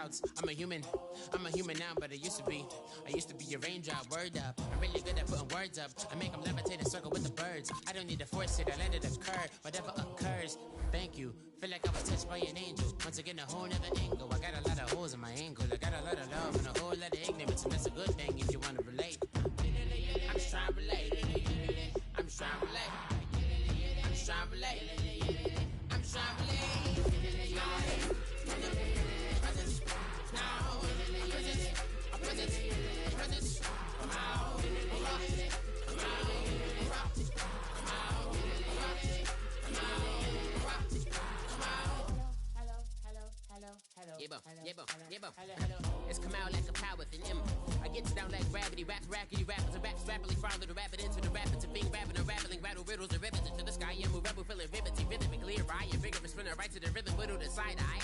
clouds. I'm a human now, but I used to be a raindrop, word up. I'm really good at putting words up. I make them levitate and circle with the birds. I don't need to force it, I let it occur, whatever occurs. Thank you, feel like I was touched by an angel. Once again, a whole nother angle. I got a lot of holes in my ankle. I got a lot of love and a whole lot of ignorance, and that's a good thing if you want to relate. I'm just trying to relate. I'm just trying to relate. I'm just trying to relate. I'm just trying to relate. It's come out like a power within him. I get down like gravity, rackety rappers and raps rapidly follow the rapid into the rapids and being rapping and rattling, rattle riddles and rivets into the sky. I'm a rebel, feeling rhythmically right and vigorous, spinning right to the rhythm, widow to side eye.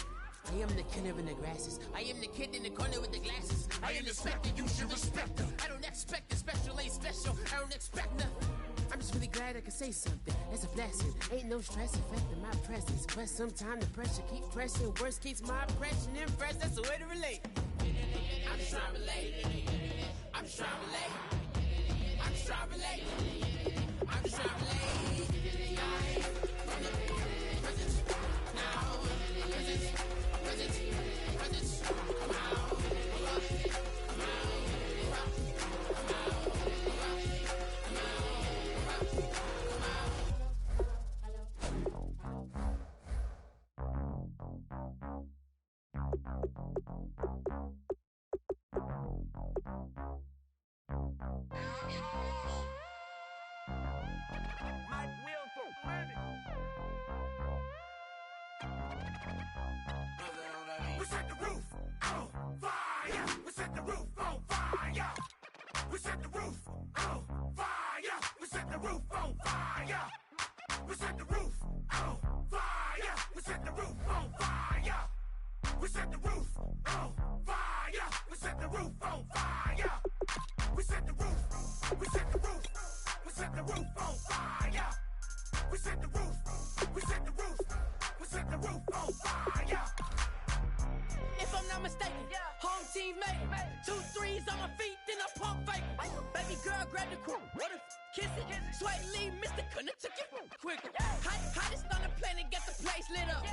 I am the killer in the grasses. I am the kid in the corner with the glasses. I am the specter, you should respect them. I don't expect the special, ain't special. I don't expect nothing. I'm just really glad I can say something. That's a blessing. Ain't no stress affecting my presence. But sometimes the pressure keep pressing. Worst keeps my impression impressed. That's the way to relate. I'm just trying to relate. I'm just trying to relate. I'm just trying to relate. I'm just trying to relate. We set the roof on fire. We set the roof on fire. We set the roof on fire. We set the roof on fire. We set the roof on fire. We set the roof on fire. We set the roof on fire. We set the roof on fire. We set the roof. We set the roof. We set the roof on fire. We set the roof. We set the roof. We set the roof on fire. If I'm not mistaken, home team made it. 2 threes on my feet, then I pump fake. Baby girl, grab the crew. Kiss it. Sweat leave, Mr. Couldn't took it quicker. Hottest on the planet, got the place lit up.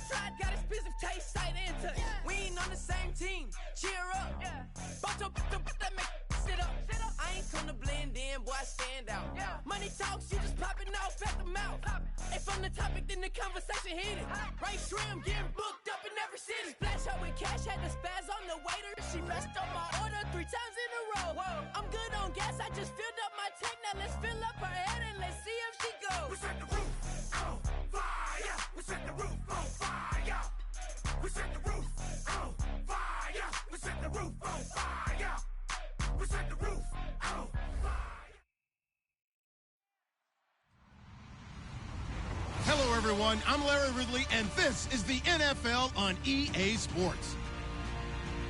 Fly, got expensive taste, sight and touch. We ain't on the same team. Cheer up. Bunch of that make sit up. I ain't come to blend in, boy, I stand out. Money talks, you just popping off at the mouth. If I'm the topic, then the conversation heated. Right shrimp, getting booked up in every city. Splash out with cash, had to spaz on the waiter. She messed up my order 3 times in a row. I'm good on gas, I just filled up my tank. Now let's fill up her head and let's see if she goes. We set the roof on fire. We set the roof on fire. We set the roof on fire. We set the roof on fire. We set the roof on fire. Hello, everyone. I'm Larry Ridley, and this is the NFL on EA Sports.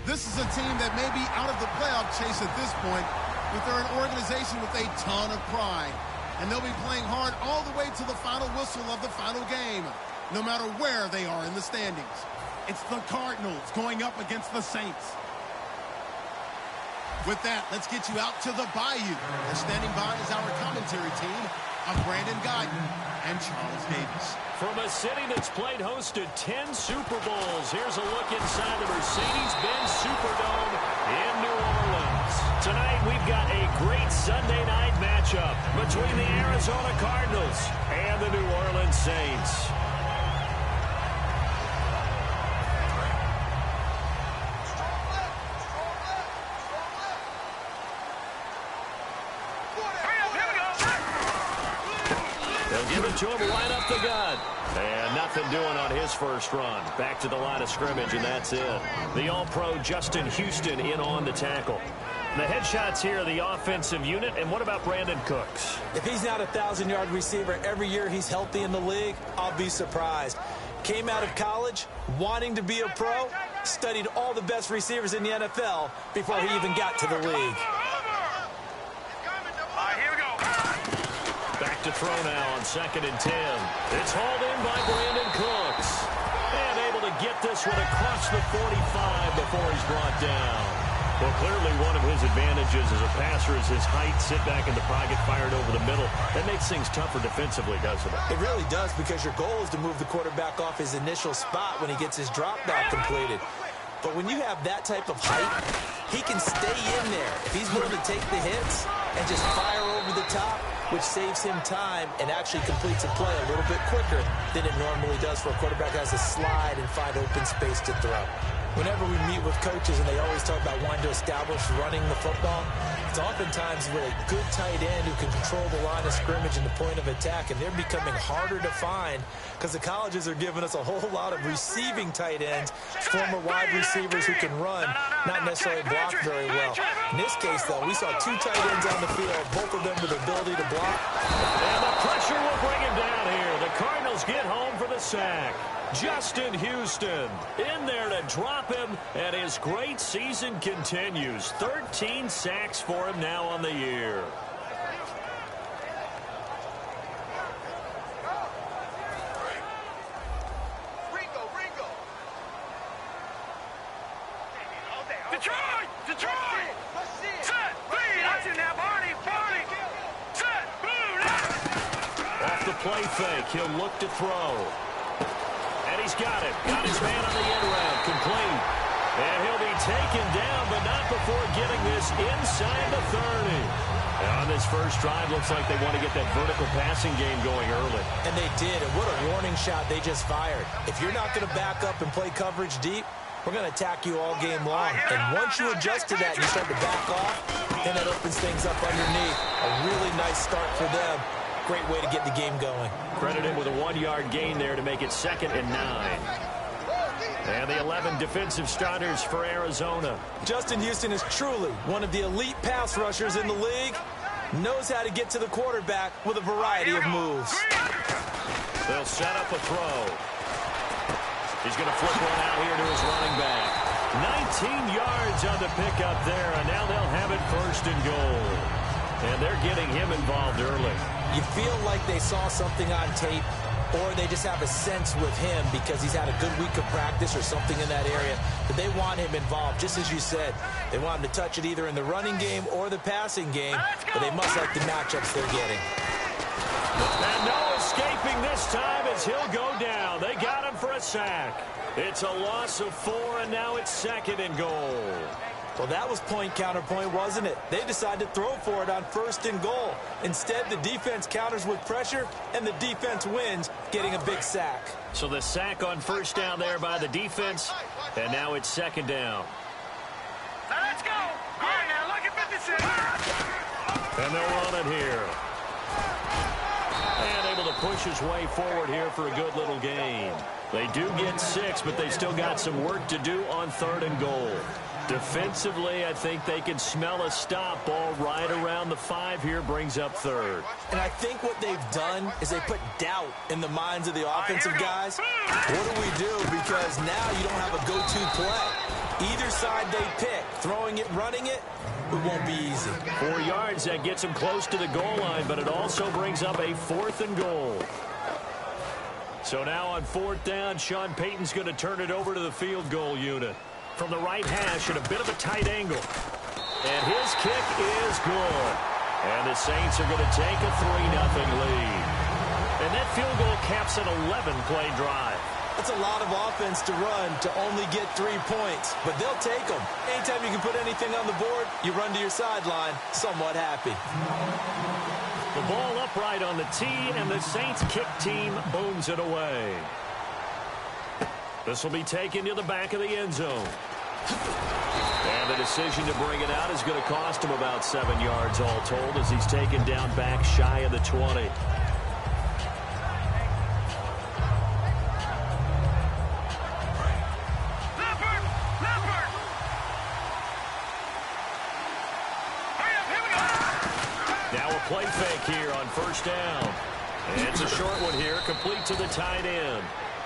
This is a team that may be out of the playoff chase at this point, but they're an organization with a ton of pride, and they'll be playing hard all the way to the final whistle of the final game, no matter where they are in the standings. It's the Cardinals going up against the Saints. With that, let's get you out to the Bayou. And standing by is our commentary team of Brandon Guyton and Charles Davis. From a city that's played host to 10 Super Bowls, here's a look inside the Mercedes-Benz Superdome in New Orleans. Tonight, we've got a great Sunday night matchup between the Arizona Cardinals and the New Orleans Saints. Give it to him, line up the gun. And nothing doing on his first run. Back to the line of scrimmage, and that's it. The All-Pro Justin Houston in on the tackle. The headshots here are the offensive unit. And what about Brandon Cooks? If he's not a 1,000-yard receiver every year he's healthy in the league, I'll be surprised. Came out of college wanting to be a pro, studied all the best receivers in the NFL before he even got to the league. Back to throw now on 2nd and 10. It's hauled in by Brandon Cooks. And able to get this one across the 45 before he's brought down. Well, clearly one of his advantages as a passer is his height. Sit back in the pocket, fired over the middle. That makes things tougher defensively, doesn't it? It really does, because your goal is to move the quarterback off his initial spot when he gets his drop back completed. But when you have that type of height, he can stay in there. If he's willing to take the hits and just fire over the top, which saves him time and actually completes a play a little bit quicker than it normally does for a quarterback that has to slide and find open space to throw. Whenever we meet with coaches and they always talk about wanting to establish running the football, it's oftentimes with a good tight end who can control the line of scrimmage and the point of attack, and they're becoming harder to find because the colleges are giving us a whole lot of receiving tight ends, former wide receivers who can run, not necessarily block very well. In this case, though, we saw two tight ends on the field, both of them with the ability to block. And the pressure will bring him down here. The Cardinals get home for the sack. Justin Houston in there to drop him, and his great season continues. 13 sacks for him now on the year. Detroit! Set! Lead! Watch it now, Barney! Set! Boom! Off the play fake, he'll look to throw. And he's got it. Got his man on the end route. Complete. And he'll be taken down, but not before getting this inside the 30. And on this first drive, looks like they want to get that vertical passing game going early. And they did, and what a warning shot they just fired. If you're not going to back up and play coverage deep, we're going to attack you all game long. And once you adjust to that and you start to back off, then that opens things up underneath. A really nice start for them. Great way to get the game going. Credit him with a 1-yard gain there to make it 2nd and 9. And the 11 defensive starters for Arizona. Justin Houston is truly one of the elite pass rushers in the league. Knows how to get to the quarterback with a variety of moves. They'll set up a throw. He's going to flip one out here to his running back. 19 yards on the pickup there, and now they'll have it 1st and goal. And they're getting him involved early. You feel like they saw something on tape, or they just have a sense with him because he's had a good week of practice or something in that area, but they want him involved, just as you said. They want him to touch it either in the running game or the passing game, but they must like the matchups they're getting. And no escaping this time as he'll go down. They got him for a sack. It's a loss of 4, and now it's 2nd and goal. Well, that was point counterpoint, wasn't it? They decided to throw for it on 1st and goal. Instead, the defense counters with pressure, and the defense wins, getting a big sack. So the sack on 1st down there by the defense, and now it's 2nd down. Now let's go! All right, now look at 56. And they'll run it here. And able to push his way forward here for a good little gain. They do get 6, but they still got some work to do on 3rd and goal. Defensively, I think they can smell a stop ball right around the 5 here, brings up 3rd. And I think what they've done is they put doubt in the minds of the offensive guys. What do we do? Because now you don't have a go-to play. Either side they pick, throwing it, running it, it won't be easy. 4 yards, that gets them close to the goal line, but it also brings up a 4th and goal. So now on 4th down, Sean Payton's going to turn it over to the field goal unit. From the right hash at a bit of a tight angle. And his kick is good. And the Saints are going to take a 3-0 lead. And that field goal caps an 11-play drive. That's a lot of offense to run to only get 3 points, but they'll take them. Anytime you can put anything on the board, you run to your sideline somewhat happy. The ball upright on the tee, and the Saints kick team booms it away. This will be taken to the back of the end zone. And the decision to bring it out is going to cost him about 7 yards all told as he's taken down back shy of the 20. Now a play fake here on 1st down. And it's a short one here, complete to the tight end.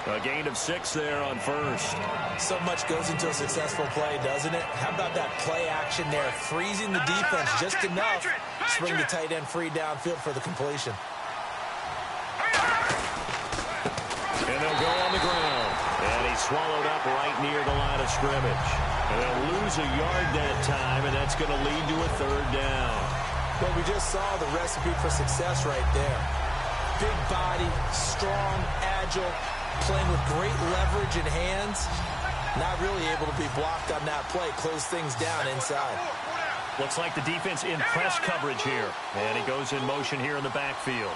A gain of 6 there on 1st. So much goes into a successful play, doesn't it? How about that play action there, freezing the defense just enough to bring the tight end free downfield for the completion. And they'll go on the ground. And he's swallowed up right near the line of scrimmage. And they'll lose a yard that time, and that's going to lead to a third down. Well, we just saw the recipe for success right there. Big body, strong, agile, playing with great leverage in hands. Not really able to be blocked on that play. Close things down inside. Looks like the defense in press coverage here. And he goes in motion here in the backfield.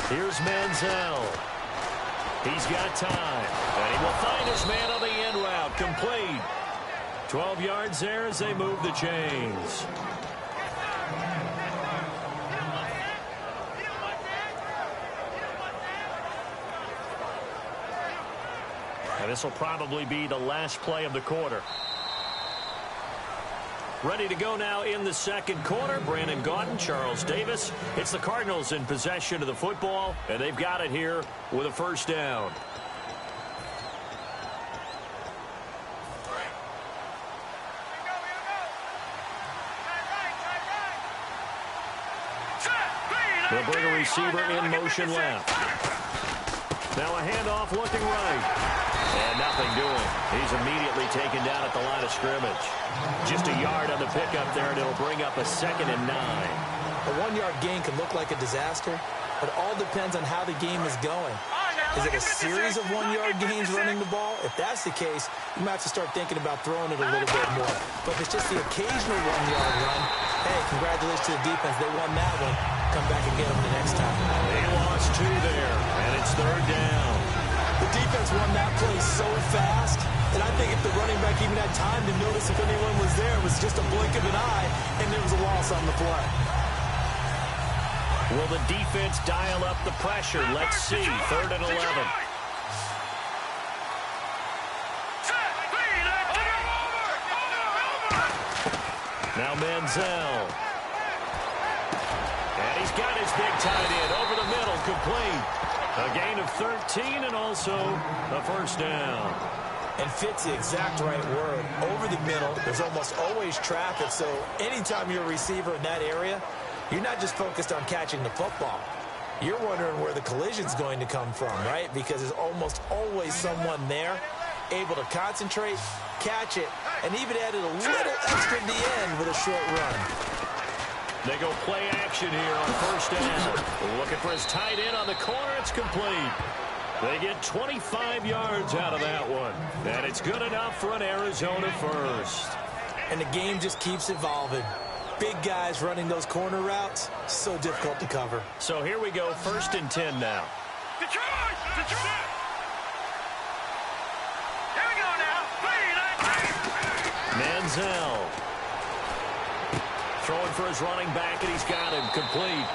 Here's Manziel. He's got time. And he will find his man on the end route. Complete. 12 yards there as they move the chains. And this will probably be the last play of the quarter. Ready to go now in the second quarter. Brandon Gaudin, Charles Davis. It's the Cardinals in possession of the football, and they've got it here with a first down. They'll bring a receiver in motion left. Now a handoff looking right. And nothing doing. He's immediately taken down at the line of scrimmage. Just a yard on the pickup there, and it'll bring up a 2nd and 9. A 1-yard gain can look like a disaster, but it all depends on how the game is going. Is it a series of 1-yard gains running the ball? If that's the case, you might have to start thinking about throwing it a little bit more. But if it's just the occasional 1-yard run, hey, congratulations to the defense. They won that one. Come back and get them the next time. They lost 2 there, and it's third down. The defense won that play so fast, and I think if the running back even had time to notice if anyone was there, it was just a blink of an eye, and there was a loss on the play. Will the defense dial up the pressure? Let's see. 3rd and 11. Now Manziel. And he's got his big tight end over the middle, complete. A gain of 13 and also a first down. And fits the exact right word. Over the middle, there's almost always traffic, so anytime you're a receiver in that area, you're not just focused on catching the football. You're wondering where the collision's going to come from, right? Because there's almost always someone there able to concentrate, catch it, and even added a little extra at the end with a short run. They go play action here on first down. Looking for his tight end on the corner. It's complete. They get 25 yards out of that one. And it's good enough for an Arizona first. And the game just keeps evolving. Big guys running those corner routes, so difficult to cover. So here we go, 1st and 10 now. Detroit! Detroit! Here we go now. Manziel. Throwing for his running back, and he's got him complete.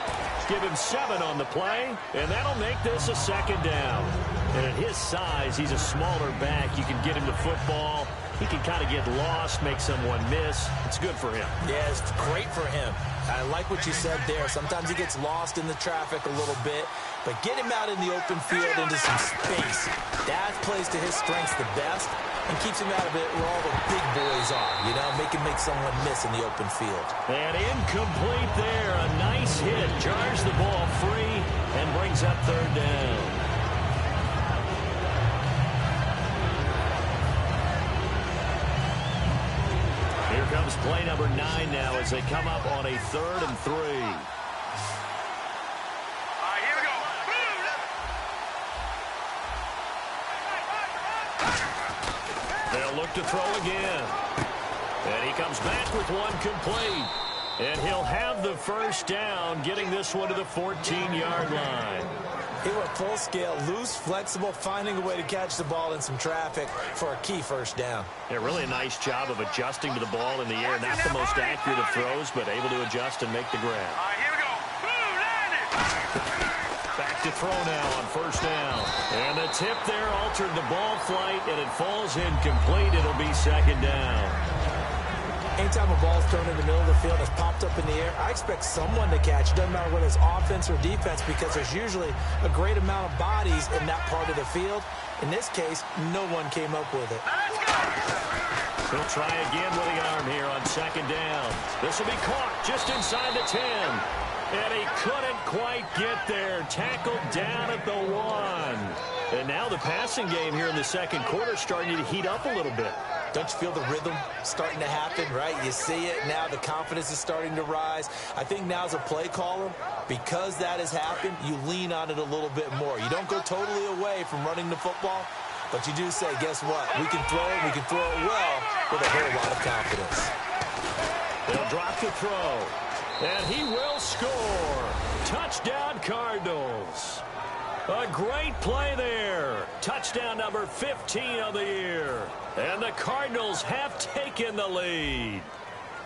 Give him 7 on the play, and that'll make this a 2nd down. And at his size, he's a smaller back. You can get him the football. He can kind of get lost, make someone miss. It's good for him. Yeah, it's great for him. I like what you said there. Sometimes he gets lost in the traffic a little bit, but get him out in the open field into some space. That plays to his strengths the best and keeps him out of it where all the big boys are, you know, make someone miss in the open field. And incomplete there. A nice hit. Jars the ball free and brings up 3rd down. Here comes play number 9 now as they come up on a 3rd and 3. Here we go. They'll look to throw again. And he comes back with one complete. And he'll have the first down, getting this one to the 14-yard line. He went full scale, loose, flexible, finding a way to catch the ball in some traffic for a key first down. Yeah, really a nice job of adjusting to the ball in the air. Not the most accurate of throws, but able to adjust and make the grab. Here we go. Back to throw now on first down. And the tip there altered the ball flight, and it falls incomplete. It'll be 2nd down. Anytime a ball's thrown in the middle of the field that's popped up in the air, I expect someone to catch. It doesn't matter whether it's offense or defense, because there's usually a great amount of bodies in that part of the field. In this case, no one came up with it. He'll try again with the arm here on 2nd down. This will be caught just inside the 10. And he couldn't quite get there. Tackled down at the 1. And now the passing game here in the second quarter starting to heat up a little bit. Don't you feel the rhythm starting to happen, right? You see it now. The confidence is starting to rise. I think now as a play caller, because that has happened, you lean on it a little bit more. You don't go totally away from running the football, but you do say, guess what? We can throw it. We can throw it well with a whole lot of confidence. They'll drop the throw. And he will score. Touchdown, Cardinals. A great play there. Touchdown number 15 of the year. And the Cardinals have taken the lead.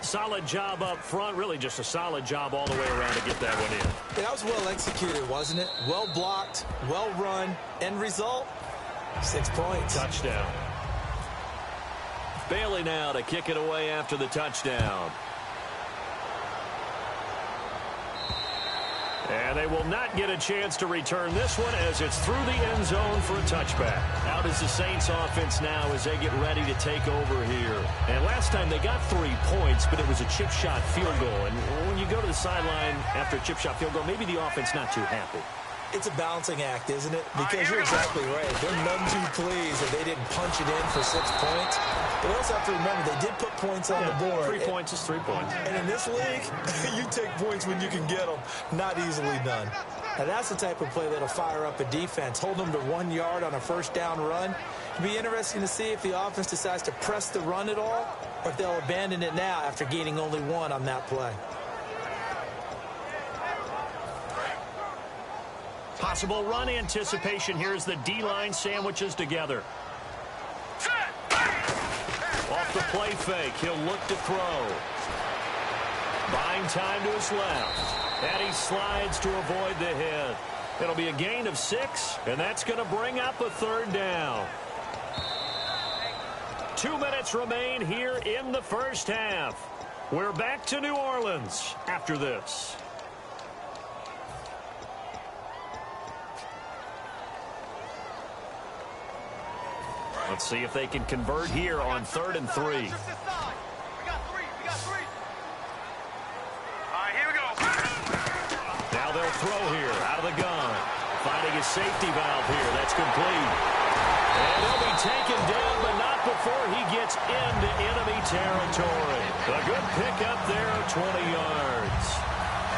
Solid job up front. Really just a solid job all the way around to get that one in. Yeah, that was well executed, wasn't it? Well blocked, well run. End result, 6 points. Touchdown. Bailey now to kick it away after the touchdown. And they will not get a chance to return this one as it's through the end zone for a touchback. Out is the Saints offense now as they get ready to take over here. And last time they got 3 points, but it was a chip shot field goal. And when you go to the sideline after a chip shot field goal, maybe the offense not too happy. It's a balancing act, isn't it? Because you're exactly right. They're none too pleased that they didn't punch it in for 6 points. But we also have to remember they did put points on the board. 3 points is 3 points. And in this league, you take points when you can get them. Not easily done. Now that's the type of play that'll fire up a defense. Hold them to 1 yard on a first down run. It'll be interesting to see if the offense decides to press the run at all, or if they'll abandon it now after gaining only 1 on that play. Possible run anticipation here as the D-line sandwiches together. Off the play fake, he'll look to throw. Buying time to his left. And he slides to avoid the hit. It'll be a gain of 6, and that's going to bring up a third down. 2 minutes remain here in the first half. We're back to New Orleans after this. Let's see if they can convert here on 3rd and 3. We got 3. All right, here we go. Now they'll throw here out of the gun. Finding a safety valve here. That's complete. And he'll be taken down, but not before he gets into enemy territory. A good pickup there, 20 yards.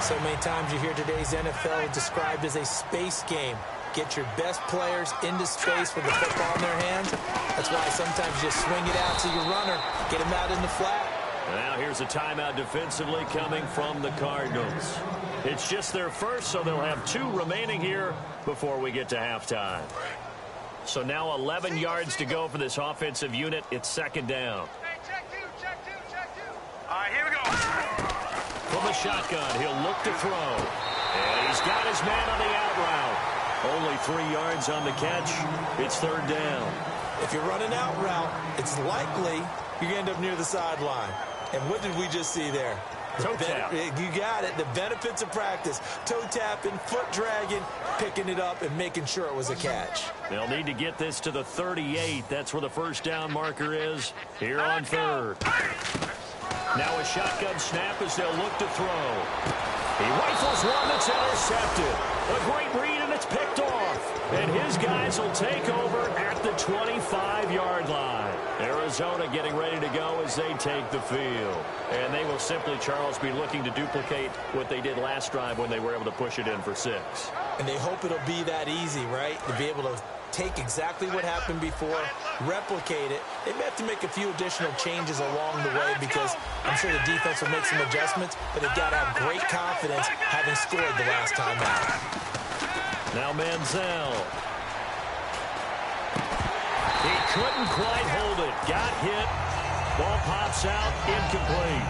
So many times you hear today's NFL described as a space game. Get your best players into space with the football in their hands. That's why sometimes you just swing it out to your runner, get him out in the flat. Now here's a timeout defensively coming from the Cardinals. It's just their first, so they'll have 2 remaining here before we get to halftime. So now 11 yards to go for this offensive unit. It's 2nd down. Hey, check 2. All right, here we go. From the shotgun, he'll look to throw. And he's got his man on the out route. Only 3 yards on the catch. It's 3rd down. If you're running out route, it's likely you're going to end up near the sideline. And what did we just see there? Toe tap. You got it. The benefits of practice. Toe tapping, foot dragging, picking it up, and making sure it was a catch. They'll need to get this to the 38. That's where the first down marker is here on 3rd. Now a shotgun snap as they'll look to throw. He rifles one that's intercepted. A great read, and it's picked off. And his guys will take over at the 25-yard line. Arizona getting ready to go as they take the field. And they will simply, Charles, be looking to duplicate what they did last drive when they were able to push it in for 6. And they hope it'll be that easy, right? To be able to take exactly what happened before, replicate it. They may have to make a few additional changes along the way because I'm sure the defense will make some adjustments, but they've got to have great confidence having scored the last time out. Now Manziel. He couldn't quite hold it. Got hit. Ball pops out. Incomplete.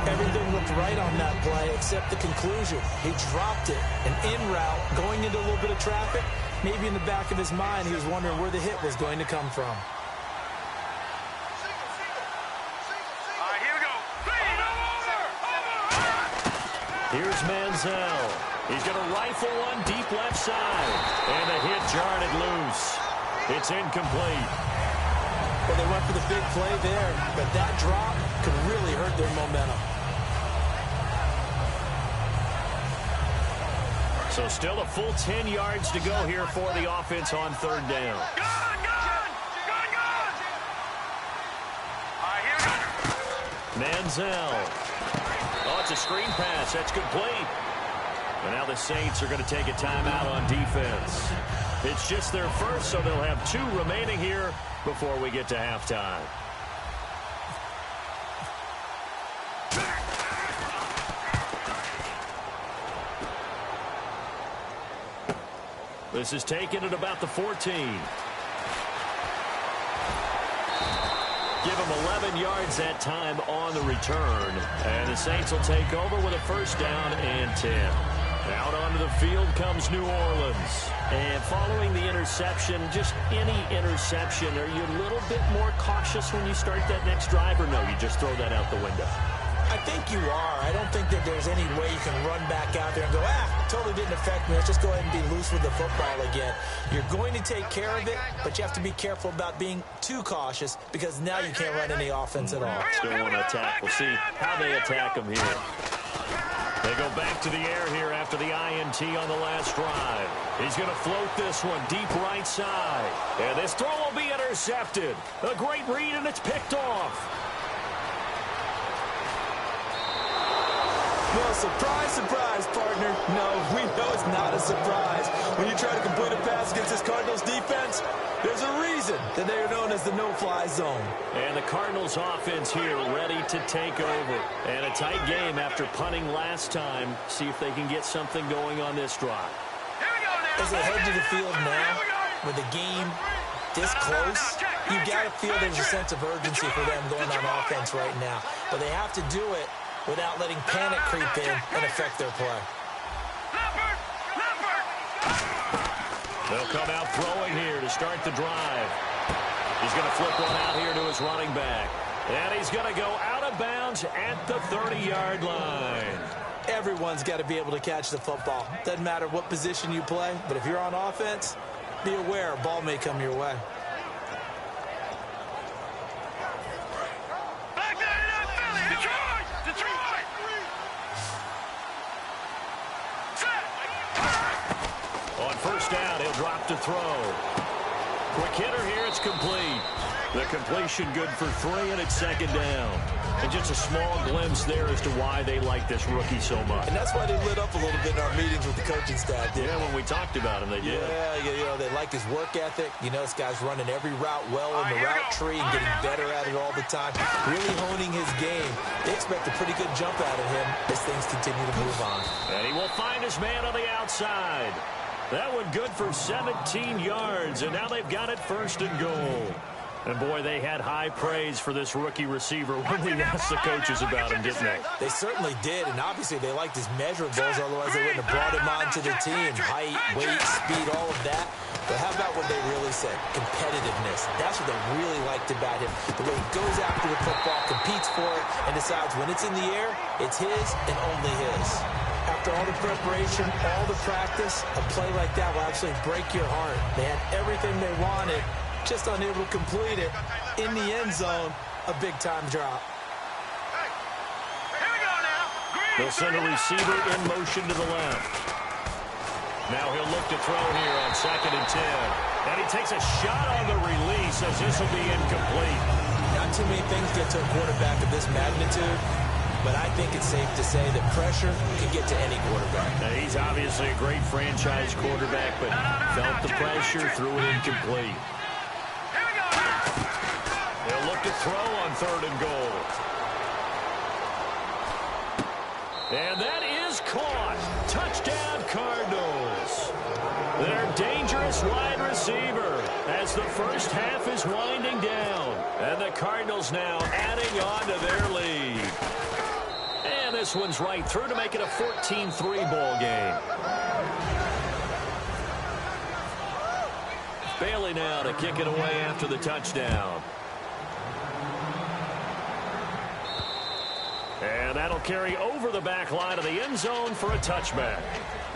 Everything looked right on that play except the conclusion. He dropped it. And en route, going into a little bit of traffic, maybe in the back of his mind, he was wondering where the hit was going to come from. All right, here we go. Here's Manziel. He's going to rifle one deep left side. And the hit jarred it loose. It's incomplete. Well, they went for the big play there, but that drop could really hurt their momentum. So still a full 10 yards to go here for the offense on third down. Manziel. Oh, it's a screen pass. That's complete. And now the Saints are going to take a timeout on defense. It's just their first, so they'll have 2 remaining here before we get to halftime. This is taken at about the 14. Give them 11 yards that time on the return. And the Saints will take over with a first down and 10. Out onto the field comes New Orleans. And following the interception, just any interception, are you a little bit more cautious when you start that next drive, or no, you just throw that out the window? I think you are. I don't think that there's any way you can run back out there and go, totally didn't affect me. Let's just go ahead and be loose with the football again. You're going to take care of it, but you have to be careful about being too cautious because now you can't run any offense at all. Still want to attack. We'll see how they attack them here. They go back to the air here after the INT on the last drive. He's going to float this one deep right side. And this throw will be intercepted. A great read, and it's picked off. Well, surprise, surprise, partner. No, we know it's not a surprise. When you try to complete a pass against this Cardinals defense, there's a reason that they are known as the no-fly zone. And the Cardinals offense here ready to take over. And a tight game after punting last time. See if they can get something going on this drive. As they head to the field now, with the game this close, you got to feel there's a sense of urgency for them going on offense right now. But they have to do it without letting panic creep in and affect their play. They'll come out throwing here to start the drive. He's going to flip one out here to his running back. And he's going to go out of bounds at the 30-yard line. Everyone's got to be able to catch the football. Doesn't matter what position you play, but if you're on offense, be aware a ball may come your way. First down, he'll drop to throw. Quick hitter here, it's complete. The completion good for 3, and it's second down. And just a small glimpse there as to why they like this rookie so much. And that's why they lit up a little bit in our meetings with the coaching staff. Yeah, when we talked about him, they did. Yeah, they like his work ethic. You know, this guy's running every route well in the route tree and getting better at it all the time. Really honing his game. They expect a pretty good jump out of him as things continue to move on. And he will find his man on the outside. That one good for 17 yards, and now they've got it first and goal. And, boy, they had high praise for this rookie receiver when we asked the coaches about him, didn't they? They certainly did, and obviously they liked his measurables, otherwise they wouldn't have brought him on to the team. Height, weight, speed, all of that. But how about what they really said? Competitiveness. That's what they really liked about him. The way he goes after the football, competes for it, and decides when it's in the air, it's his and only his. After all the preparation, all the practice, a play like that will actually break your heart. They had everything they wanted, just unable to complete it. In the end zone, a big-time drop. They'll send a receiver in motion to the left. Now he'll look to throw here on 2nd and 10. And he takes a shot on the release as this will be incomplete. Not too many things get to a quarterback of this magnitude, but I think it's safe to say that pressure can get to any quarterback. Now, he's obviously a great franchise quarterback, but felt the pressure, threw it incomplete. They'll look to throw on 3rd and goal. And that is caught. Touchdown, Cardinals. Their dangerous wide receiver as the first half is winding down. And the Cardinals now adding on to their lead. And this one's right through to make it a 14-3 ball game. Bailey now to kick it away after the touchdown. And that'll carry over the back line of the end zone for a touchback.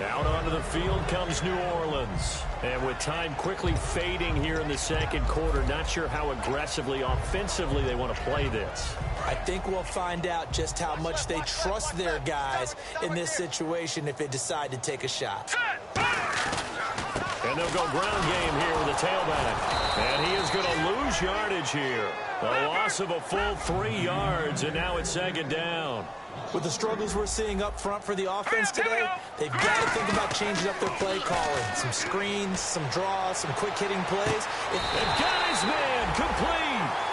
Out onto the field comes New Orleans. And with time quickly fading here in the second quarter, not sure how aggressively, offensively they want to play this. I think we'll find out just how much they trust their guys in this situation if they decide to take a shot. And they'll go ground game here with the tailback. And he is going to lose yardage here. A loss of a full 3 yards, and now it's second down. With the struggles we're seeing up front for the offense today, they've got to think about changing up their play calling. Some screens, some draws, some quick-hitting plays. And got his man complete.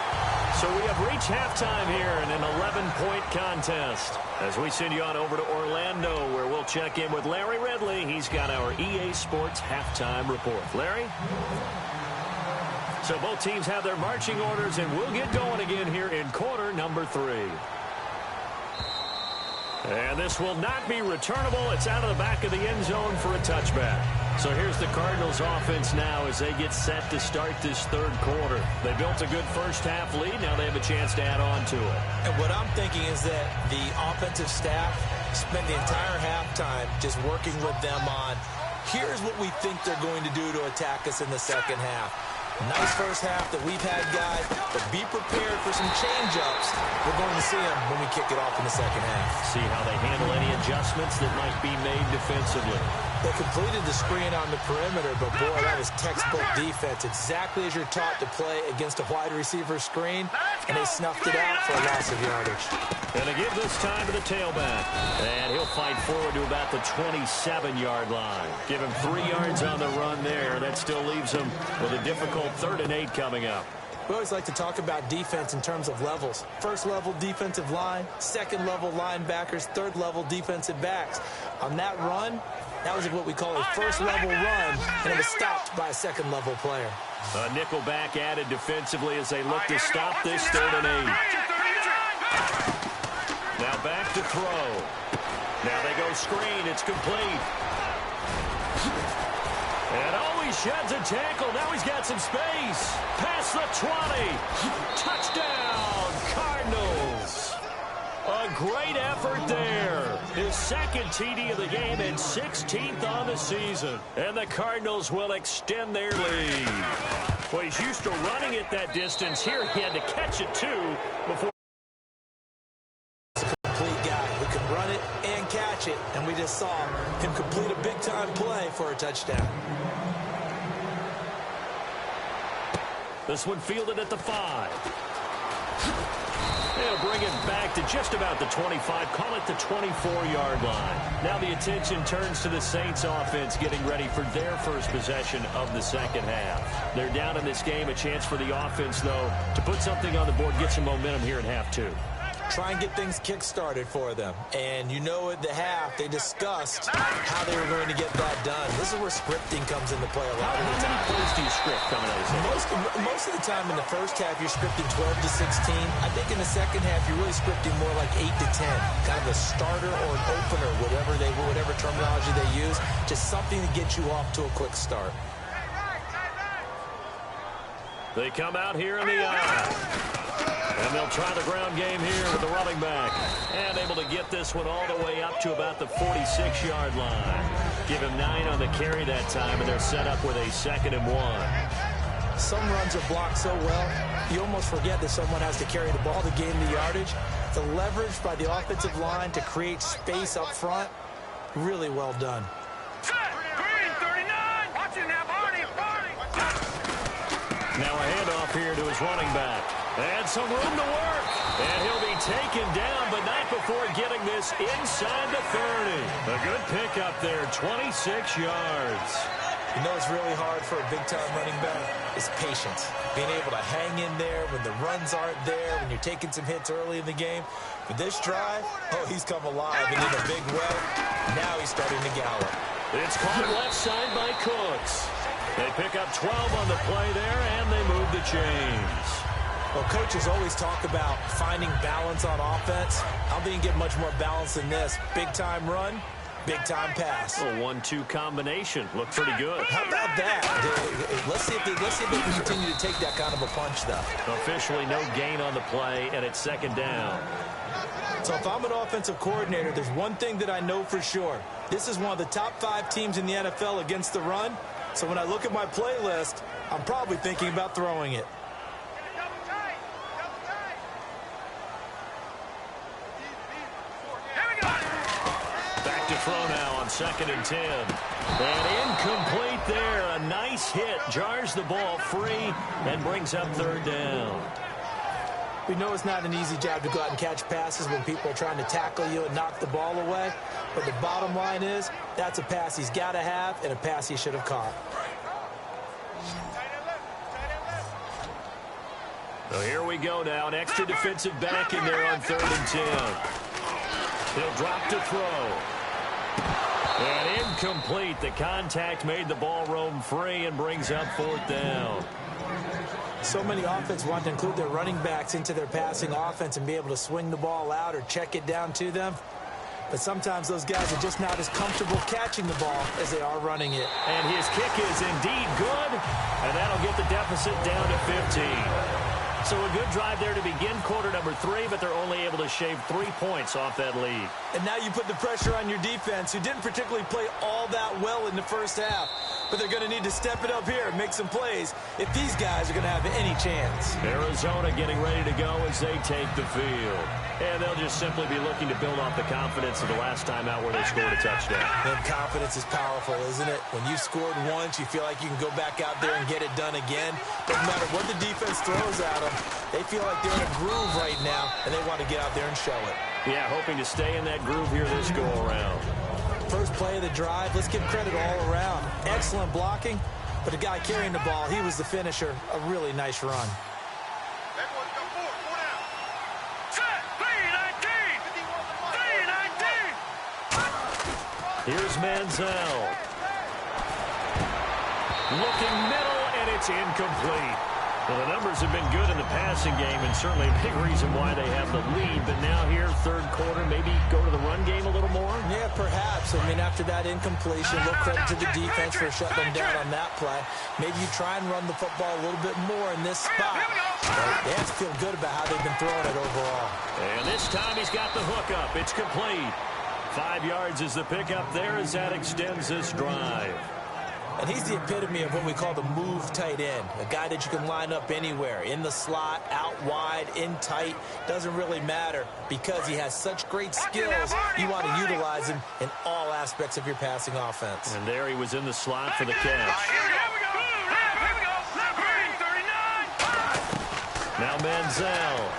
So we have reached halftime here in an 11-point contest. As we send you on over to Orlando, where we'll check in with Larry Ridley. He's got our EA Sports halftime report. Larry? So both teams have their marching orders, and we'll get going again here in quarter number 3. And this will not be returnable. It's out of the back of the end zone for a touchback. So here's the Cardinals offense now as they get set to start this third quarter. They built a good first half lead. Now they have a chance to add on to it. And what I'm thinking is that the offensive staff spent the entire halftime just working with them on, here's what we think they're going to do to attack us in the second half. Nice first half that we've had, guys, but be prepared for some change-ups. We're going to see them when we kick it off in the second half. See how they handle any adjustments that might be made defensively. They completed the screen on the perimeter, but boy, that was textbook defense. Exactly as you're taught to play against a wide receiver screen, and they snuffed it out for a loss of yardage. And they give this time to the tailback. And he'll fight forward to about the 27-yard line. Give him 3 yards on the run there. That still leaves him with a difficult 3rd and 8 coming up. We always like to talk about defense in terms of levels. First level defensive line, second level linebackers, third level defensive backs. On that run, that was what we call a first level run, and it was stopped by a second level player. A nickel back added defensively as they look to stop this 3rd and 8. Now back to throw. Now they go screen. It's complete. And he sheds a tackle. Now he's got some space. Past the 20. Touchdown, Cardinals. A great effort there. His second TD of the game and 16th on the season. And the Cardinals will extend their lead. Well, he's used to running it that distance. Here he had to catch it, too, before. Complete guy who can run it and catch it. And we just saw him complete a big-time play for a touchdown. This one fielded at the 5. They'll bring it back to just about the 25. Call it the 24-yard line. Now the attention turns to the Saints offense getting ready for their first possession of the second half. They're down in this game. A chance for the offense, though, to put something on the board, get some momentum here in half 2. Try and get things kick-started for them. And you know at the half, they discussed how they were going to get that done. This is where scripting comes into play a lot of the time. How many plays do you script coming out of this? Most of the time in the first half, you're scripting 12 to 16. I think in the second half, you're really scripting more like 8 to 10. Kind of a starter or an opener, whatever terminology they use. Just something to get you off to a quick start. They come out here in the eye. And they'll try the ground game here with the running back. And able to get this one all the way up to about the 46-yard line. Give him 9 on the carry that time, and they're set up with a 2nd and 1. Some runs are blocked so well, you almost forget that someone has to carry the ball to gain the yardage. The leverage by the offensive line to create space up front, really well done. Now a handoff here to his running back. And some room to work. And he'll be taken down, but not before getting this inside the 30. A good pickup there, 26 yards. You know what's really hard for a big-time running back is patience. Being able to hang in there when the runs aren't there, when you're taking some hits early in the game. But this drive, he's come alive and in a big way. Now he's starting to gallop. It's caught left side by Cooks. They pick up 12 on the play there, and they move the chains. Well, coaches always talk about finding balance on offense. I don't think you can get much more balance than this. Big-time run, big-time pass. A 1-2 combination. Looked pretty good. How about that? Let's see if they can continue to take that kind of a punch, though. Officially no gain on the play, and it's 2nd down. So if I'm an offensive coordinator, there's one thing that I know for sure. This is one of the top 5 teams in the NFL against the run. So when I look at my playlist, I'm probably thinking about throwing it. throw now on 2nd and 10. And incomplete there. A nice hit. Jars the ball free and brings up 3rd down. We know it's not an easy job to go out and catch passes when people are trying to tackle you and knock the ball away. But the bottom line is, that's a pass he's got to have and a pass he should have caught. So here we go now. An extra defensive back in there on 3rd and 10. He'll drop to throw. And incomplete. The contact made the ball roam free and brings up 4th down. So many offenses want to include their running backs into their passing offense and be able to swing the ball out or check it down to them. But sometimes those guys are just not as comfortable catching the ball as they are running it. And his kick is indeed good, and that'll get the deficit down to 15. So a good drive there to begin quarter number 3, but they're only able to shave 3 points off that lead. And now you put the pressure on your defense, who didn't particularly play all that well in the first half. But they're going to need to step it up here and make some plays if these guys are going to have any chance. Arizona getting ready to go as they take the field. And they'll just simply be looking to build off the confidence of the last time out where they scored a touchdown. And confidence is powerful, isn't it? When you scored once, you feel like you can go back out there and get it done again. Doesn't matter what the defense throws at them. They feel like they're in a groove right now, and they want to get out there and show it. Yeah, hoping to stay in that groove here this go-around. First play of the drive, let's give credit all around. Excellent blocking, but the guy carrying the ball, he was the finisher. A really nice run. Here's Manziel. Looking middle, and it's incomplete. Well, the numbers have been good in the passing game, and certainly a big reason why they have the lead. But now here, 3rd quarter, maybe go to the run game a little more? Yeah, perhaps. I mean, after that incompletion, a little credit to the defense for shutting them down on that play. Maybe you try and run the football a little bit more in this spot. But they have to feel good about how they've been throwing it overall. And this time he's got the hook up. It's complete. 5 yards is the pickup there as that extends this drive. And he's the epitome of what we call the move tight end. A guy that you can line up anywhere. In the slot, out wide, in tight. Doesn't really matter because he has such great skills. You want to utilize him in all aspects of your passing offense. And there he was in the slot for the catch. Now Manziel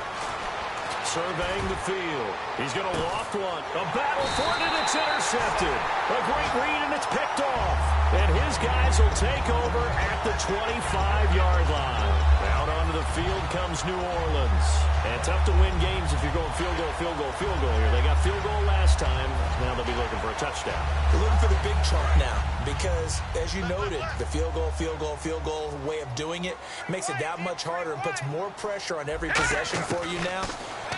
surveying the field. He's going to loft one. A battle for it, and it's intercepted. A great read, and it's picked off. And his guys will take over at the 25-yard line. Out onto the field comes New Orleans. And tough to win games if you're going field goal, field goal, field goal here. They got field goal last time. Now they'll be looking for a touchdown. They're looking for the big chunk now because, as you noted, the field goal, field goal, field goal way of doing it makes it that much harder and puts more pressure on every possession for you now.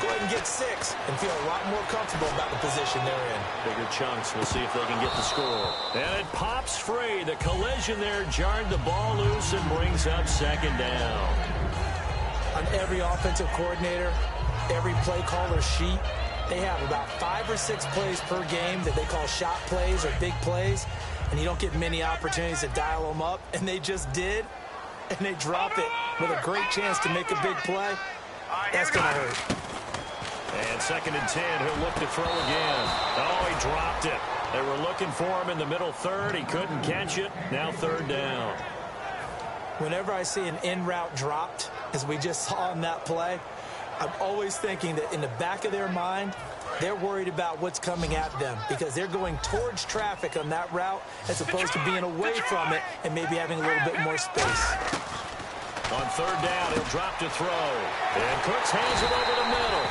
Go ahead and get 6 and feel a lot more comfortable about the position they're in. Bigger chunks. We'll see if they can get the score. And it pops free. The collision there jarred the ball loose and brings up 2nd down. On every offensive coordinator, every play caller sheet, they have about 5 or 6 plays per game that they call shot plays or big plays, and you don't get many opportunities to dial them up, and they just did, and they drop it with a great chance to make a big play. That's going to hurt. And 2nd and 10, he'll look to throw again. Oh, he dropped it. They were looking for him in the middle 3rd. He couldn't catch it. Now 3rd down. Whenever I see an in-route dropped, as we just saw on that play, I'm always thinking that in the back of their mind, they're worried about what's coming at them because they're going towards traffic on that route as opposed to being away from it and maybe having a little bit more space. On 3rd down, he'll drop to throw. And Cooks hands it over the middle.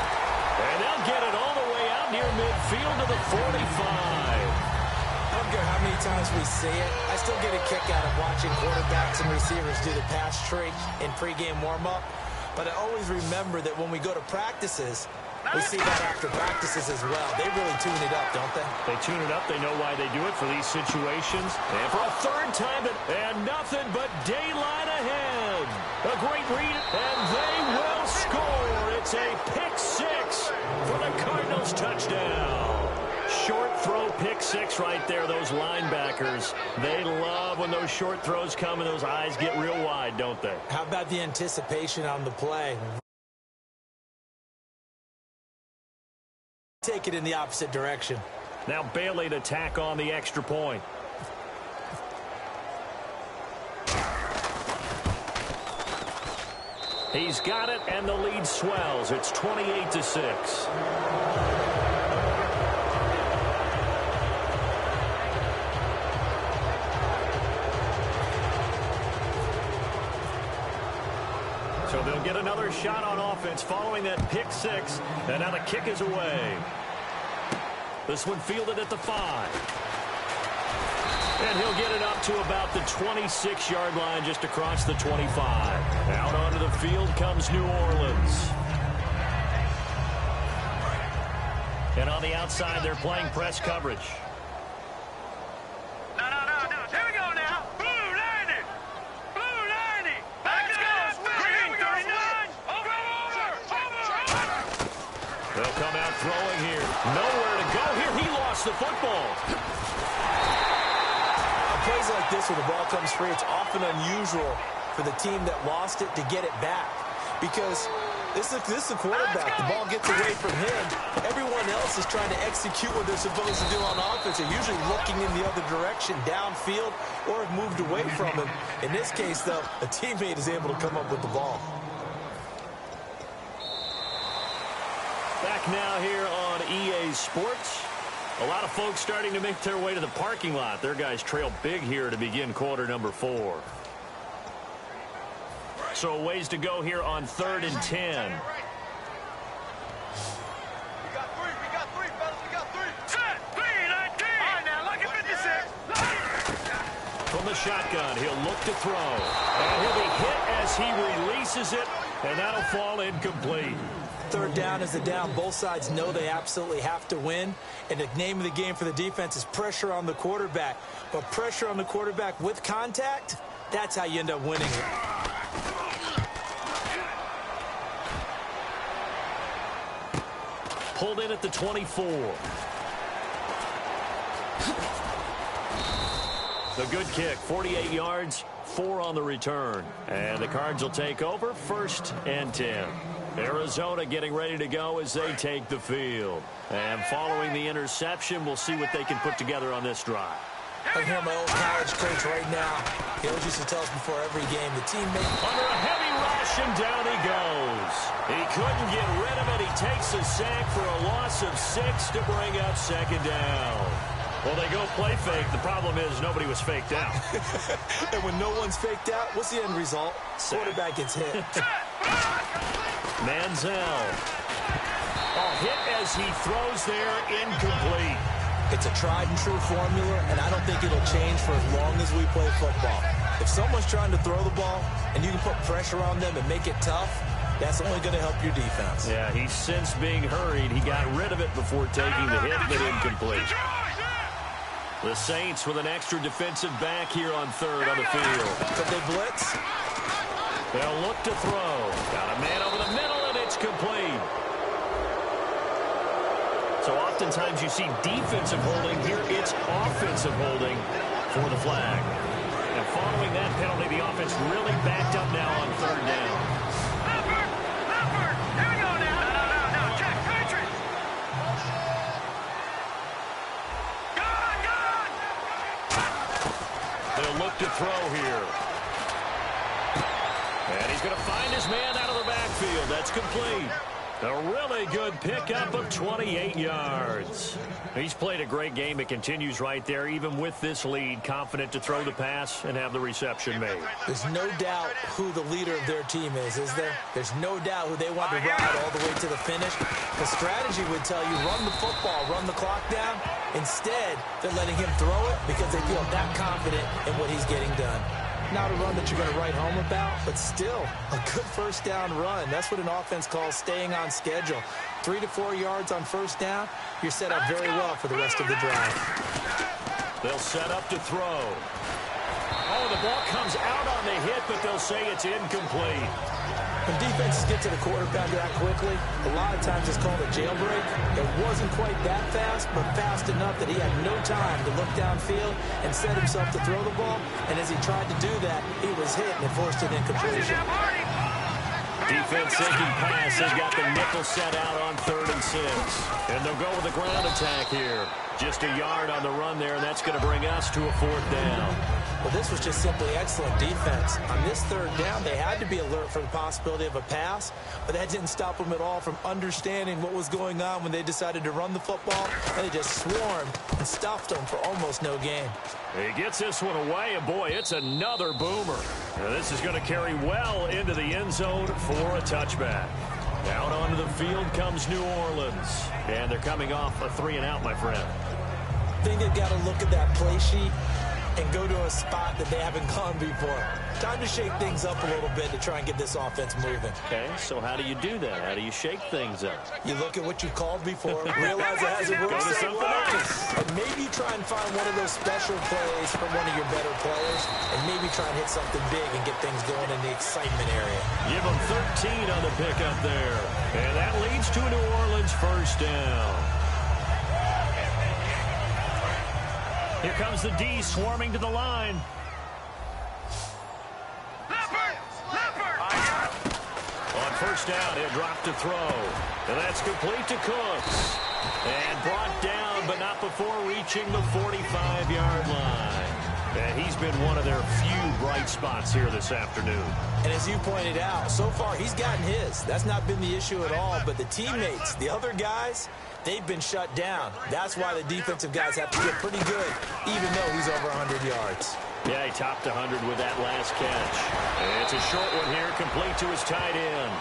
And they'll get it all the way out near midfield to the 45. I don't care how many times we see it. I still get a kick out of watching quarterbacks and receivers do the pass trick in pregame warm-up. But I always remember that when we go to practices, we see that after practices as well. They really tune it up, don't they? They tune it up. They know why they do it for these situations. And for a 3rd time, and nothing but daylight ahead. A great read, and they will score. It's a pick-6 for the Cardinals touchdown. Short throw pick-6 right there, those linebackers. They love when those short throws come and those eyes get real wide, don't they? How about the anticipation on the play? Take it in the opposite direction. Now Bailey to tack on the extra point. He's got it, and the lead swells. It's 28-6. So they'll get another shot on offense following that pick six. And now the kick is away. This one fielded at the 5. And he'll get it up to about the 26-yard line just across the 25. Out onto the field comes New Orleans. And on the outside, they're playing press coverage. No. Here we go now. Blue 90. Blue 90. Back it goes. Green 39. Over. They'll come out throwing here. Nowhere to go here. He lost the football. Plays like this where the ball comes free, it's often unusual for the team that lost it to get it back. Because this is the quarterback. The ball gets away from him. Everyone else is trying to execute what they're supposed to do on offense. They're usually looking in the other direction, downfield, or have moved away from him. In this case, though, a teammate is able to come up with the ball. Back now here on EA Sports. A lot of folks starting to make their way to the parking lot. Their guys trail big here to begin quarter number 4. So a ways to go here on 3rd and 10. We got three, fellas. We got three. Set. 3, 19. All right, now, look at 56. From the shotgun, he'll look to throw. And he'll be hit as he releases it, and that'll fall incomplete. 3rd down is the down. Both sides know they absolutely have to win. And the name of the game for the defense is pressure on the quarterback. But pressure on the quarterback with contact, that's how you end up winning it. Pulled in at the 24. The good kick, 48 yards, 4 on the return. And the Cards will take over, 1st and 10. Arizona getting ready to go as they take the field. And following the interception, we'll see what they can put together on this drive. I hear my old college coach right now. He always used to tell us before every game, the teammate. Under a heavy rush, and down he goes. He couldn't get rid of it. He takes a sack for a loss of 6 to bring up 2nd down. Well, they go play fake. The problem is nobody was faked out. And when no one's faked out, what's the end result? Quarterback gets hit. Manziel. Hit as he throws there, incomplete. It's a tried-and-true formula, and I don't think it'll change for as long as we play football. If someone's trying to throw the ball, and you can put pressure on them and make it tough, that's only going to help your defense. Yeah, he's since being hurried. He got rid of it before taking the hit, but incomplete. The Saints with an extra defensive back here on 3rd on the field. Could they blitz? They'll look to throw. Got a man over the middle, and it's complete. So oftentimes you see defensive holding. Here it's offensive holding for the flag. And following that penalty, the offense really backed up now on 3rd down. Leopard. Here we go now. No. Check. Country. Gone. They'll look to throw here. And he's going to find his man out of the backfield. That's complete. A really good pickup of 28 yards. He's played a great game. It continues right there, even with this lead, confident to throw the pass and have the reception made. There's no doubt who the leader of their team is there? There's no doubt who they want to ride all the way to the finish. The strategy would tell you, run the football, run the clock down. Instead, they're letting him throw it because they feel that confident in what he's getting done. Not a run that you're going to write home about, but still a good 1st down run. That's what an offense calls staying on schedule. 3 to 4 yards on 1st down, you're set up very well for the rest of the drive. They'll set up to throw. Oh, the ball comes out on the hit, but they'll say it's incomplete. When defenses get to the quarterback that quickly, a lot of times it's called a jailbreak. It wasn't quite that fast, but fast enough that he had no time to look downfield and set himself to throw the ball. And as he tried to do that, he was hit and it forced an incompletion. Defense sinking pass has got the nickel set out on 3rd and 6. And they'll go with a ground attack here. Just a yard on the run there, and that's going to bring us to a 4th down. Well, this was just simply excellent defense. On this 3rd down, they had to be alert for the possibility of a pass, but that didn't stop them at all from understanding what was going on when they decided to run the football, and they just swarmed and stuffed them for almost no gain. He gets this one away, and boy, it's another boomer. Now, this is going to carry well into the end zone for a touchback. Out onto the field comes New Orleans, and they're coming off a 3-and-out, my friend. I think they've got to look at that play sheet and go to a spot that they haven't gone before. Time to shake things up a little bit to try and get this offense moving. Okay, so how do you do that? How do you shake things up? You look at what you called before, realize it has a rule. Go to something else. And maybe try and find one of those special plays from one of your better players, and maybe try and hit something big and get things going in the excitement area. Give them 13 on the pickup there. And that leads to a New Orleans 1st down. Here comes the D swarming to the line. On 1st down, he'll drop to throw. And that's complete to Cooks. And brought down, but not before reaching the 45-yard line. And he's been one of their few bright spots here this afternoon. And as you pointed out, so far he's gotten his. That's not been the issue at all. But the teammates, the other guys, they've been shut down. That's why the defensive guys have to get pretty good, even though he's over 100 yards. Yeah, he topped 100 with that last catch. And it's a short one here, complete to his tight end.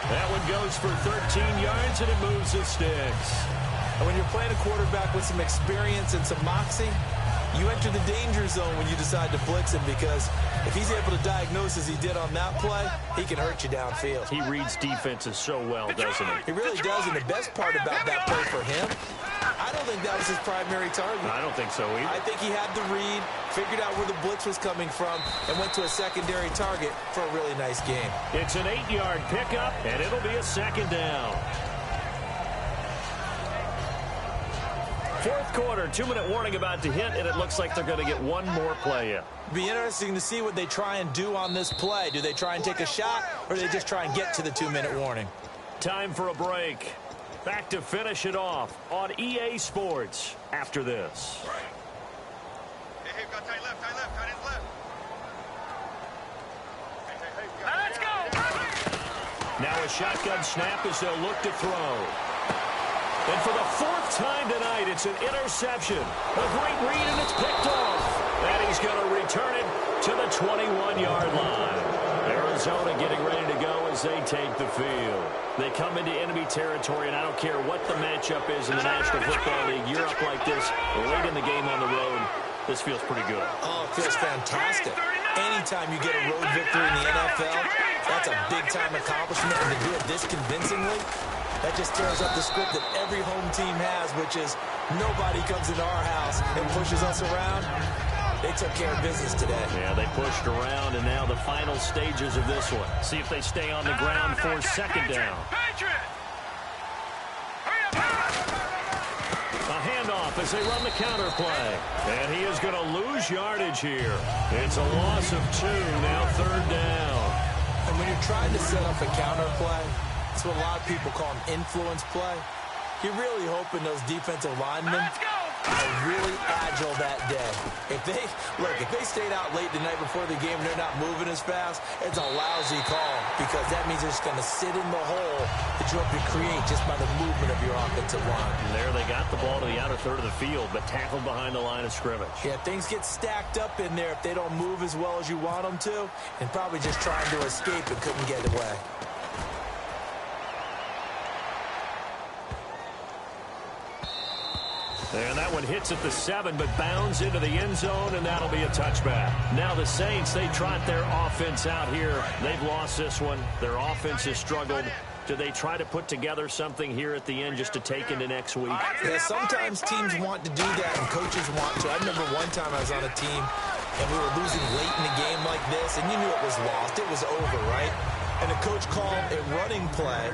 That one goes for 13 yards, and it moves the sticks. And when you're playing a quarterback with some experience and some moxie, you enter the danger zone when you decide to blitz him, because if he's able to diagnose as he did on that play, he can hurt you downfield. He reads defenses so well, doesn't he? He really does, and the best part about that play for him, I don't think that was his primary target. I don't think so either. I think he had the read, figured out where the blitz was coming from, and went to a secondary target for a really nice game. It's an 8-yard pickup, and it'll be a 2nd down. 4th quarter, 2-minute warning about to hit, and it looks like they're going to get one more play in. Be interesting to see what they try and do on this play. Do they try and take a shot, or do they just try and get to the 2-minute warning? Time for a break. Back to finish it off on EA Sports after this. Hey, got tight left, tight end left. Let's go. Now a shotgun snap as they'll look to throw. And for the 4th time tonight, it's an interception. A great read, and it's picked off. And he's going to return it to the 21-yard line. Arizona getting ready to go as they take the field. They come into enemy territory, and I don't care what the matchup is in the National Football League. You're up like this late in the game on the road. This feels pretty good. Oh, it feels fantastic. Anytime you get a road victory in the NFL, that's a big-time accomplishment, and to do it this convincingly, that just tears up the script that every home team has, which is nobody comes into our house and pushes us around. They took care of business today. Yeah, they pushed around, and now the final stages of this one. See if they stay on the ground for 2nd down. A handoff as they run the counter play. And he is going to lose yardage here. It's a loss of 2, now 3rd down. And when you're trying to set up a counter play, it's what a lot of people call an influence play. You're really hoping those defensive linemen are really agile that day. If they stayed out late the night before the game and they're not moving as fast, it's a lousy call, because that means they're just going to sit in the hole that you hope to create just by the movement of your offensive line. And there they got the ball to the outer third of the field, but tackled behind the line of scrimmage. Yeah, things get stacked up in there if they don't move as well as you want them to, and probably just trying to escape and couldn't get away. And that one hits at the 7, but bounds into the end zone, and that'll be a touchback. Now the Saints, they trot their offense out here. They've lost this one. Their offense has struggled. Do they try to put together something here at the end just to take into next week? Yeah, sometimes teams want to do that, and coaches want to. I remember one time I was on a team, and we were losing late in a game like this, and you knew it was lost. It was over, right? And the coach called a running play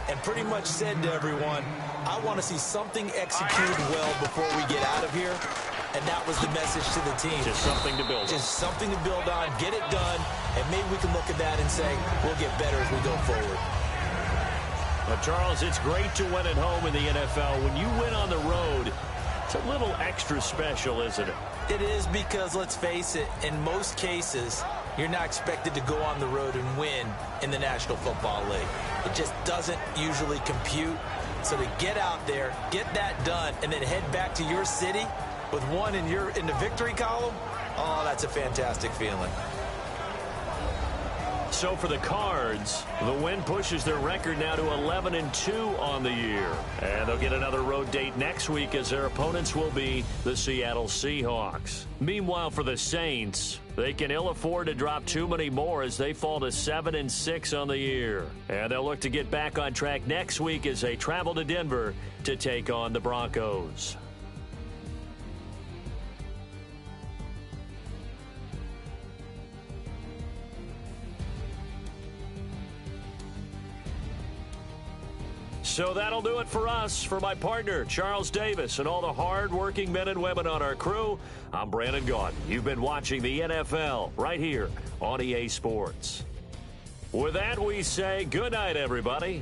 and pretty much said to everyone, I want to see something executed well before we get out of here. and that was the message to the team. Just something to build on. Just something to build on, get it done, and maybe we can look at that and say, we'll get better as we go forward. But Charles, it's great to win at home in the NFL. When you win on the road, it's a little extra special, isn't it? It is, because, let's face it, in most cases, you're not expected to go on the road and win in the National Football League. It just doesn't usually compute. So to get out there, get that done, and then head back to your city with one in the victory column, oh, that's a fantastic feeling. So for the Cards, the win pushes their record now to 11-2 on the year. And they'll get another road date next week as their opponents will be the Seattle Seahawks. Meanwhile, for the Saints, they can ill afford to drop too many more as they fall to 7-6 on the year. And they'll look to get back on track next week as they travel to Denver to take on the Broncos. So that'll do it for us. For my partner, Charles Davis, and all the hard-working men and women on our crew, I'm Brandon Gaudin. You've been watching the NFL right here on EA Sports. With that, we say good night, everybody.